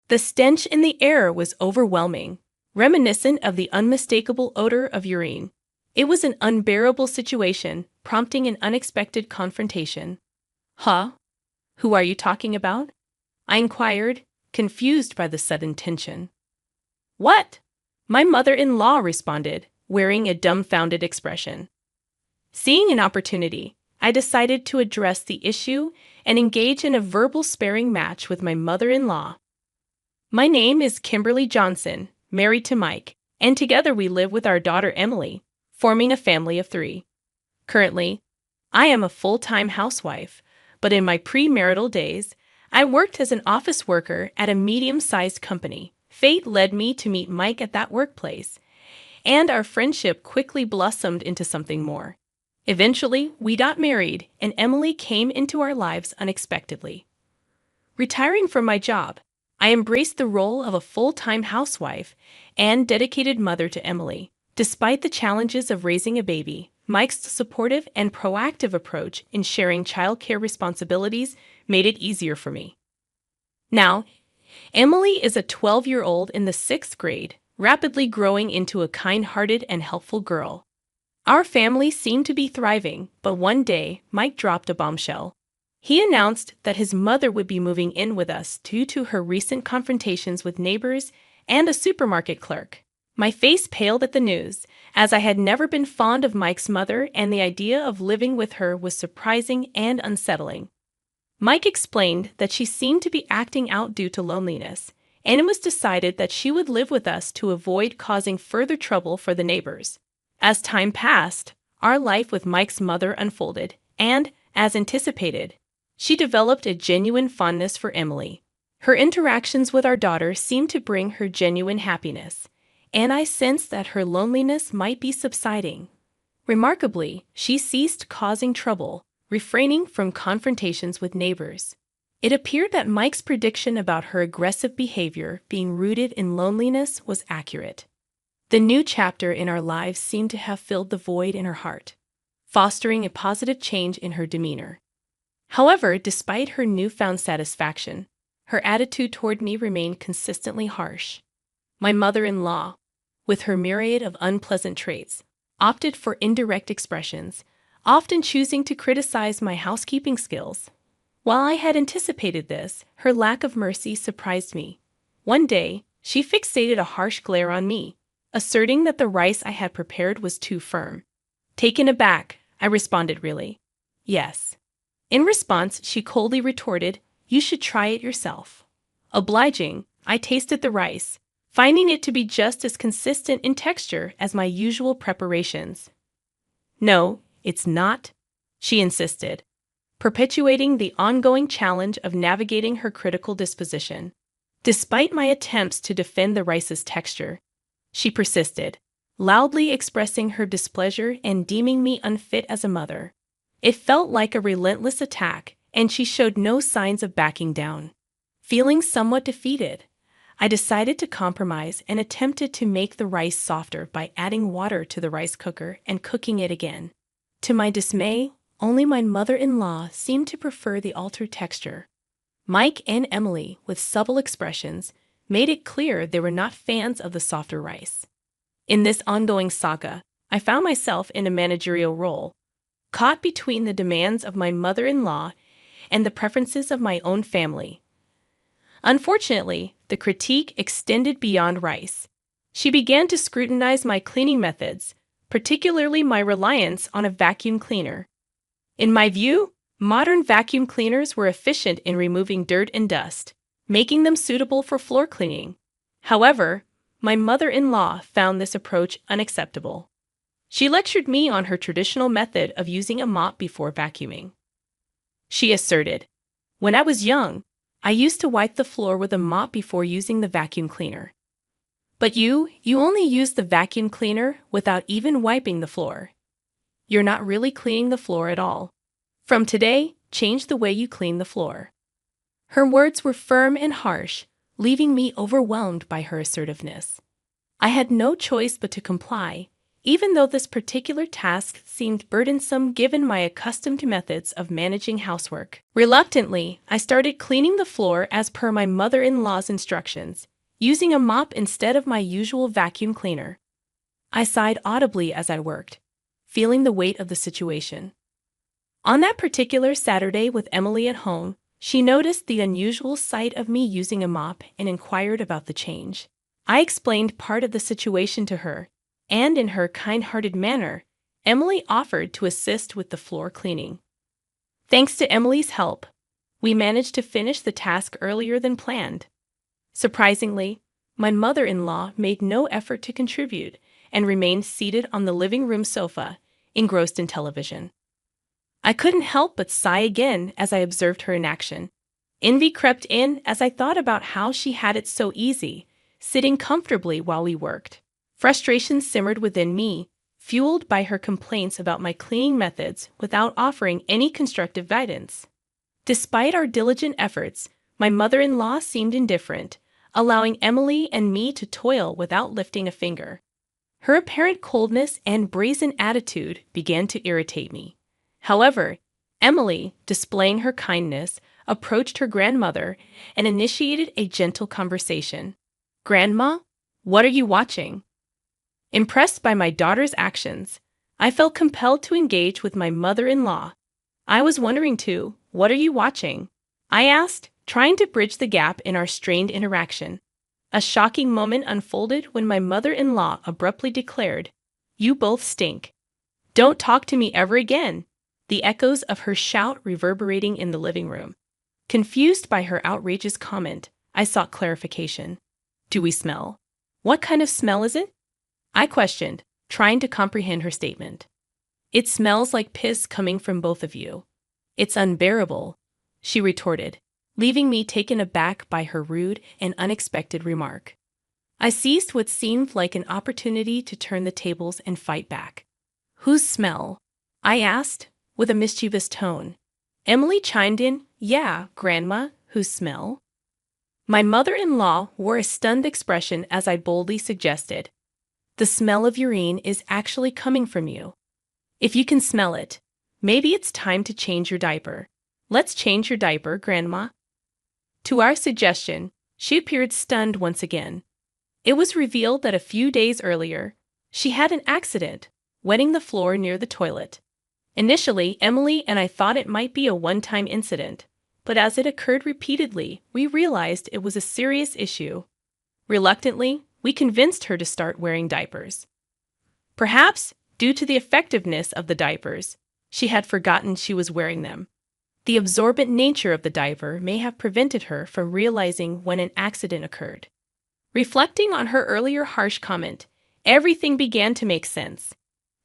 The stench in the air was overwhelming, reminiscent of the unmistakable odor of urine. It was an unbearable situation, prompting an unexpected confrontation. Huh? Who are you talking about? I inquired, confused by the sudden tension. What? My mother-in-law responded, wearing a dumbfounded expression. Seeing an opportunity, I decided to address the issue and engage in a verbal sparring match with my mother-in-law. My name is Kimberly Johnson, married to Mike, and together we live with our daughter Emily, forming a family of 3. Currently, I am a full-time housewife, but in my premarital days, I worked as an office worker at a medium-sized company. Fate led me to meet Mike at that workplace, and our friendship quickly blossomed into something more. Eventually, we got married, and Emily came into our lives unexpectedly. Retiring from my job, I embraced the role of a full-time housewife and dedicated mother to Emily. Despite the challenges of raising a baby, Mike's supportive and proactive approach in sharing childcare responsibilities made it easier for me. Now, Emily is a 12-year-old in the 6th grade, rapidly growing into a kind-hearted and helpful girl. Our family seemed to be thriving, but one day, Mike dropped a bombshell. He announced that his mother would be moving in with us due to her recent confrontations with neighbors and a supermarket clerk. My face paled at the news, as I had never been fond of Mike's mother, and the idea of living with her was surprising and unsettling. Mike explained that she seemed to be acting out due to loneliness, and it was decided that she would live with us to avoid causing further trouble for the neighbors. As time passed, our life with Mike's mother unfolded, and, as anticipated, she developed a genuine fondness for Emily. Her interactions with our daughter seemed to bring her genuine happiness, and I sensed that her loneliness might be subsiding. Remarkably, she ceased causing trouble, refraining from confrontations with neighbors. It appeared that Mike's prediction about her aggressive behavior being rooted in loneliness was accurate. The new chapter in our lives seemed to have filled the void in her heart, fostering a positive change in her demeanor. However, despite her newfound satisfaction, her attitude toward me remained consistently harsh. My mother-in-law, with her myriad of unpleasant traits, opted for indirect expressions, often choosing to criticize my housekeeping skills. While I had anticipated this, her lack of mercy surprised me. One day, she fixated a harsh glare on me, asserting that the rice I had prepared was too firm. Taken aback, I responded really, yes. In response, she coldly retorted, "You should try it yourself." Obliging, I tasted the rice, finding it to be just as consistent in texture as my usual preparations. "No, it's not," she insisted, perpetuating the ongoing challenge of navigating her critical disposition. Despite my attempts to defend the rice's texture, she persisted, loudly expressing her displeasure and deeming me unfit as a mother. It felt like a relentless attack, and she showed no signs of backing down. Feeling somewhat defeated, I decided to compromise and attempted to make the rice softer by adding water to the rice cooker and cooking it again. To my dismay, only my mother-in-law seemed to prefer the altered texture. Mike and Emily, with subtle expressions, made it clear they were not fans of the softer rice. In this ongoing saga, I found myself in a managerial role, caught between the demands of my mother-in-law and the preferences of my own family. Unfortunately, the critique extended beyond rice. She began to scrutinize my cleaning methods, particularly my reliance on a vacuum cleaner. In my view, modern vacuum cleaners were efficient in removing dirt and dust, making them suitable for floor cleaning. However, my mother-in-law found this approach unacceptable. She lectured me on her traditional method of using a mop before vacuuming. She asserted, "When I was young, I used to wipe the floor with a mop before using the vacuum cleaner. But you only use the vacuum cleaner without even wiping the floor. You're not really cleaning the floor at all. From today, change the way you clean the floor." Her words were firm and harsh, leaving me overwhelmed by her assertiveness. I had no choice but to comply, even though this particular task seemed burdensome given my accustomed methods of managing housework. Reluctantly, I started cleaning the floor as per my mother-in-law's instructions, using a mop instead of my usual vacuum cleaner. I sighed audibly as I worked, feeling the weight of the situation. On that particular Saturday with Emily at home, she noticed the unusual sight of me using a mop and inquired about the change. I explained part of the situation to her, and in her kind-hearted manner, Emily offered to assist with the floor cleaning. Thanks to Emily's help, we managed to finish the task earlier than planned. Surprisingly, my mother-in-law made no effort to contribute and remained seated on the living room sofa, engrossed in television. I couldn't help but sigh again as I observed her in action. Envy crept in as I thought about how she had it so easy, sitting comfortably while we worked. Frustration simmered within me, fueled by her complaints about my cleaning methods without offering any constructive guidance. Despite our diligent efforts, my mother-in-law seemed indifferent, allowing Emily and me to toil without lifting a finger. Her apparent coldness and brazen attitude began to irritate me. However, Emily, displaying her kindness, approached her grandmother and initiated a gentle conversation. "Grandma, what are you watching?" Impressed by my daughter's actions, I felt compelled to engage with my mother-in-law. "I was wondering too, what are you watching?" I asked, trying to bridge the gap in our strained interaction. A shocking moment unfolded when my mother-in-law abruptly declared, "You both stink. Don't talk to me ever again," the echoes of her shout reverberating in the living room. Confused by her outrageous comment, I sought clarification. "Do we smell? What kind of smell is it?" I questioned, trying to comprehend her statement. "It smells like piss coming from both of you. It's unbearable," she retorted, leaving me taken aback by her rude and unexpected remark. I seized what seemed like an opportunity to turn the tables and fight back. "Whose smell?" I asked, with a mischievous tone. Emily chimed in, "Yeah, Grandma, whose smell?" My mother-in-law wore a stunned expression as I boldly suggested, "The smell of urine is actually coming from you. If you can smell it, maybe it's time to change your diaper. Let's change your diaper, Grandma." To our suggestion, she appeared stunned once again. It was revealed that a few days earlier, she had an accident, wetting the floor near the toilet. Initially, Emily and I thought it might be a one-time incident, but as it occurred repeatedly, we realized it was a serious issue. Reluctantly, we convinced her to start wearing diapers. Perhaps, due to the effectiveness of the diapers, she had forgotten she was wearing them. The absorbent nature of the diaper may have prevented her from realizing when an accident occurred. Reflecting on her earlier harsh comment, everything began to make sense.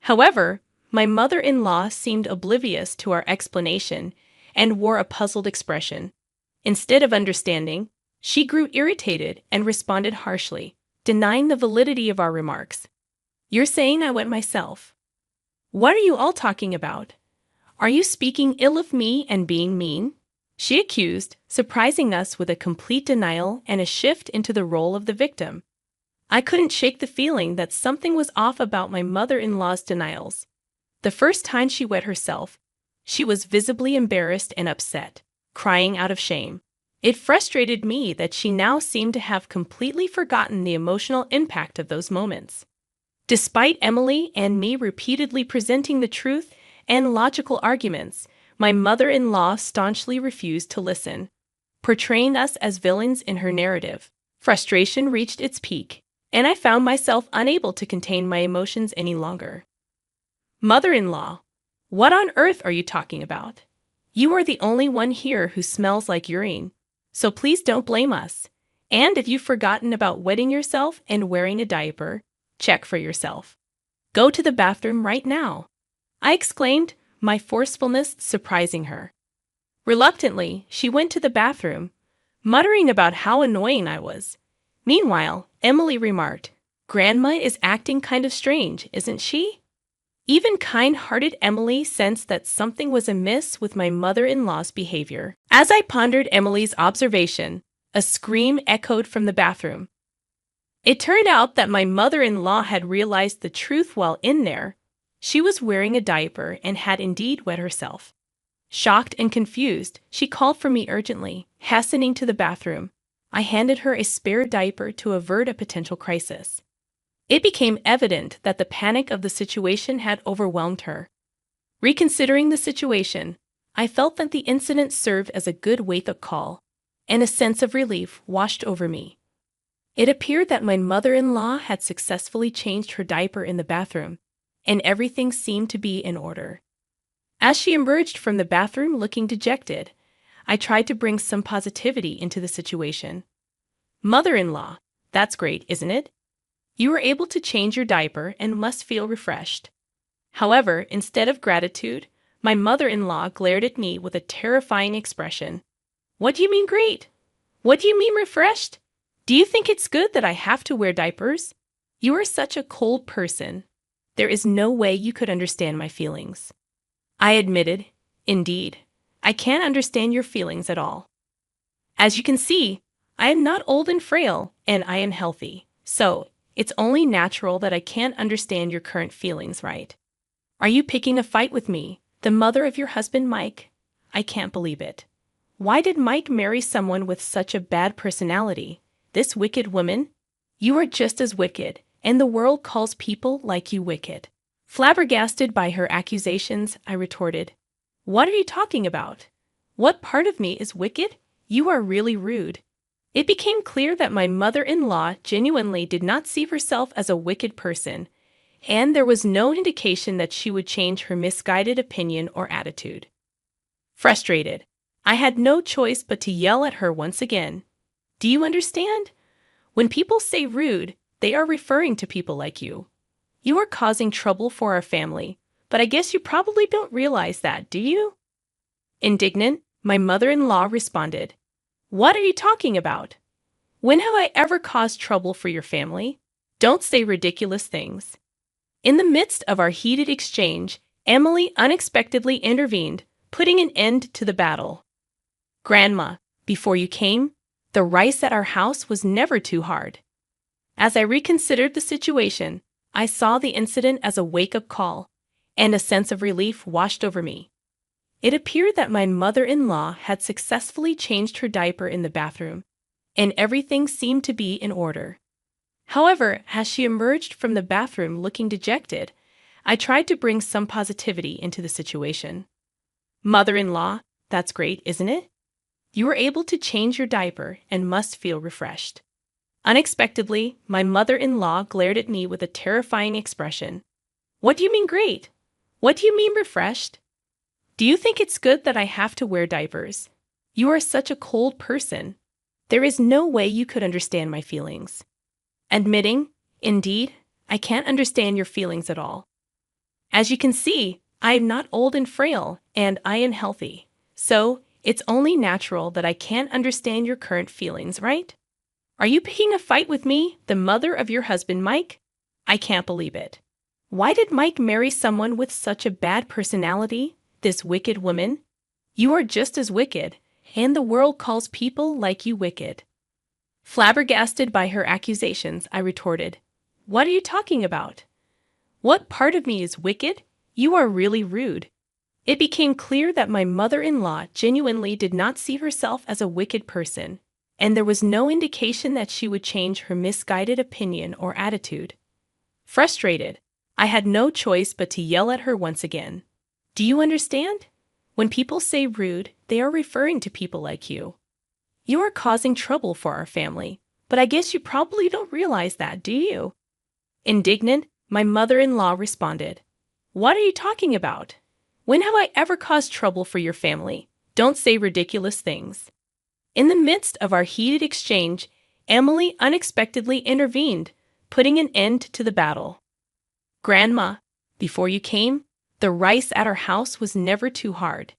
However, my mother-in-law seemed oblivious to our explanation and wore a puzzled expression. Instead of understanding, she grew irritated and responded harshly, denying the validity of our remarks. "You're saying I wet myself. What are you all talking about? Are you speaking ill of me and being mean?" she accused, surprising us with a complete denial and a shift into the role of the victim. I couldn't shake the feeling that something was off about my mother-in-law's denials. The first time she wet herself, she was visibly embarrassed and upset, crying out of shame. It frustrated me that she now seemed to have completely forgotten the emotional impact of those moments. Despite Emily and me repeatedly presenting the truth and logical arguments, my mother-in-law staunchly refused to listen, portraying us as villains in her narrative. Frustration reached its peak, and I found myself unable to contain my emotions any longer. "Mother-in-law, what on earth are you talking about? You are the only one here who smells like urine, so please don't blame us. And if you've forgotten about wetting yourself and wearing a diaper, check for yourself. Go to the bathroom right now," I exclaimed, my forcefulness surprising her. Reluctantly, she went to the bathroom, muttering about how annoying I was. Meanwhile, Emily remarked, "Grandma is acting kind of strange, isn't she?" Even kind-hearted Emily sensed that something was amiss with my mother-in-law's behavior. As I pondered Emily's observation, a scream echoed from the bathroom. It turned out that my mother-in-law had realized the truth while in there. She was wearing a diaper and had indeed wet herself. Shocked and confused, she called for me urgently, hastening to the bathroom. I handed her a spare diaper to avert a potential crisis. It became evident that the panic of the situation had overwhelmed her. Reconsidering the situation, I felt that the incident served as a good wake-up call, and a sense of relief washed over me. It appeared that my mother-in-law had successfully changed her diaper in the bathroom, and everything seemed to be in order. As she emerged from the bathroom looking dejected, I tried to bring some positivity into the situation. Mother-in-law, that's great, isn't it? You were able to change your diaper and must feel refreshed. However, instead of gratitude, my mother-in-law glared at me with a terrifying expression. What do you mean great? What do you mean refreshed? Do you think it's good that I have to wear diapers? You are such a cold person. There is no way you could understand my feelings. I admitted, indeed, I can't understand your feelings at all. As you can see, I am not old and frail, and I am healthy. So, it's only natural that I can't understand your current feelings, right? Are you picking a fight with me, the mother of your husband, Mike? I can't believe it. Why did Mike marry someone with such a bad personality? This wicked woman? You are just as wicked, and the world calls people like you wicked. Flabbergasted by her accusations, I retorted, What are you talking about? What part of me is wicked? You are really rude. It became clear that my mother-in-law genuinely did not see herself as a wicked person, and there was no indication that she would change her misguided opinion or attitude. Frustrated, I had no choice but to yell at her once again. Do you understand? When people say rude, they are referring to people like you. You are causing trouble for our family, but I guess you probably don't realize that, do you? Indignant, my mother-in-law responded, What are you talking about? When have I ever caused trouble for your family? Don't say ridiculous things. In the midst of our heated exchange, Emily unexpectedly intervened, putting an end to the battle. Grandma, before you came, the rice at our house was never too hard. As I reconsidered the situation, I saw the incident as a wake-up call, and a sense of relief washed over me. It appeared that my mother-in-law had successfully changed her diaper in the bathroom, and everything seemed to be in order. However, as she emerged from the bathroom looking dejected, I tried to bring some positivity into the situation. Mother-in-law, that's great, isn't it? You were able to change your diaper and must feel refreshed. Unexpectedly, my mother-in-law glared at me with a terrifying expression. What do you mean great? What do you mean refreshed? Do you think it's good that I have to wear diapers? You are such a cold person. There is no way you could understand my feelings. Admitting, indeed, I can't understand your feelings at all. As you can see, I am not old and frail, and I am healthy. So, it's only natural that I can't understand your current feelings, right? Are you picking a fight with me, the mother of your husband, Mike? I can't believe it. Why did Mike marry someone with such a bad personality, this wicked woman? You are just as wicked, and the world calls people like you wicked. Flabbergasted by her accusations, I retorted, What are you talking about? What part of me is wicked? You are really rude. It became clear that my mother-in-law genuinely did not see herself as a wicked person, and there was no indication that she would change her misguided opinion or attitude. Frustrated, I had no choice but to yell at her once again. Do you understand? When people say rude, they are referring to people like you. You are causing trouble for our family, but I guess you probably don't realize that, do you? Indignant, my mother-in-law responded, What are you talking about? When have I ever caused trouble for your family? Don't say ridiculous things. In the midst of our heated exchange, Emily unexpectedly intervened, putting an end to the battle. Grandma, before you came, the rice at our house was never too hard.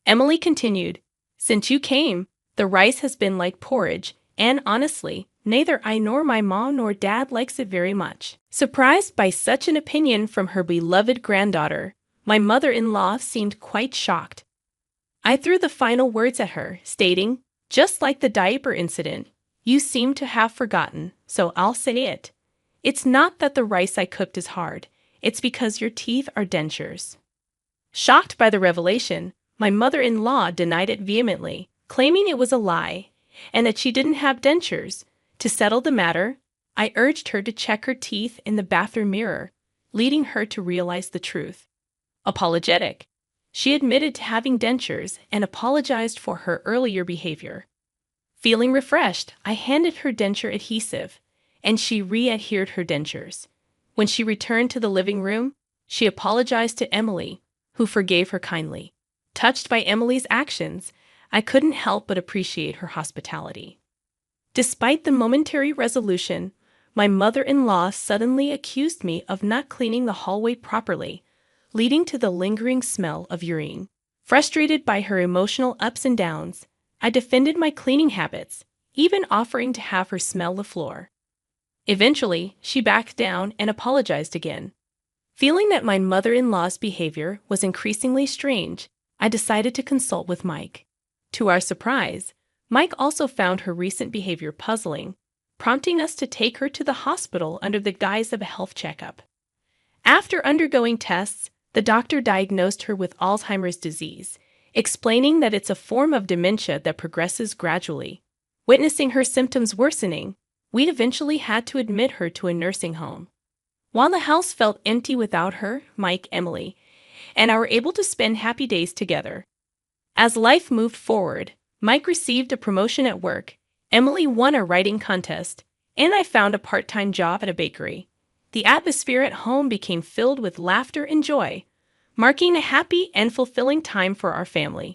Emily continued, Since you came, the rice has been like porridge, and honestly, neither I nor my mom nor dad likes it very much. Surprised by such an opinion from her beloved granddaughter, my mother-in-law seemed quite shocked. I threw the final words at her, stating, Just like the diaper incident, You seem to have forgotten, so I'll say it. It's not that the rice I cooked is hard, it's because your teeth are dentures. Shocked by the revelation, my mother-in-law denied it vehemently, claiming it was a lie, and that she didn't have dentures. To settle the matter, I urged her to check her teeth in the bathroom mirror, leading her to realize the truth. Apologetic, she admitted to having dentures and apologized for her earlier behavior. Feeling refreshed, I handed her denture adhesive, and she re-adhered her dentures. When she returned to the living room, she apologized to Emily, who forgave her kindly. Touched by Emily's actions, I couldn't help but appreciate her hospitality. Despite the momentary resolution, my mother-in-law suddenly accused me of not cleaning the hallway properly, leading to the lingering smell of urine. Frustrated by her emotional ups and downs, I defended my cleaning habits, even offering to have her smell the floor. Eventually, she backed down and apologized again. Feeling that my mother-in-law's behavior was increasingly strange, I decided to consult with Mike. To our surprise, Mike also found her recent behavior puzzling, prompting us to take her to the hospital under the guise of a health checkup. After undergoing tests, the doctor diagnosed her with Alzheimer's disease, explaining that it's a form of dementia that progresses gradually. Witnessing her symptoms worsening, we eventually had to admit her to a nursing home. While the house felt empty without her, Mike, Emily, and I were able to spend happy days together. As life moved forward, Mike received a promotion at work, Emily won a writing contest, and I found a part-time job at a bakery. The atmosphere at home became filled with laughter and joy, marking a happy and fulfilling time for our family.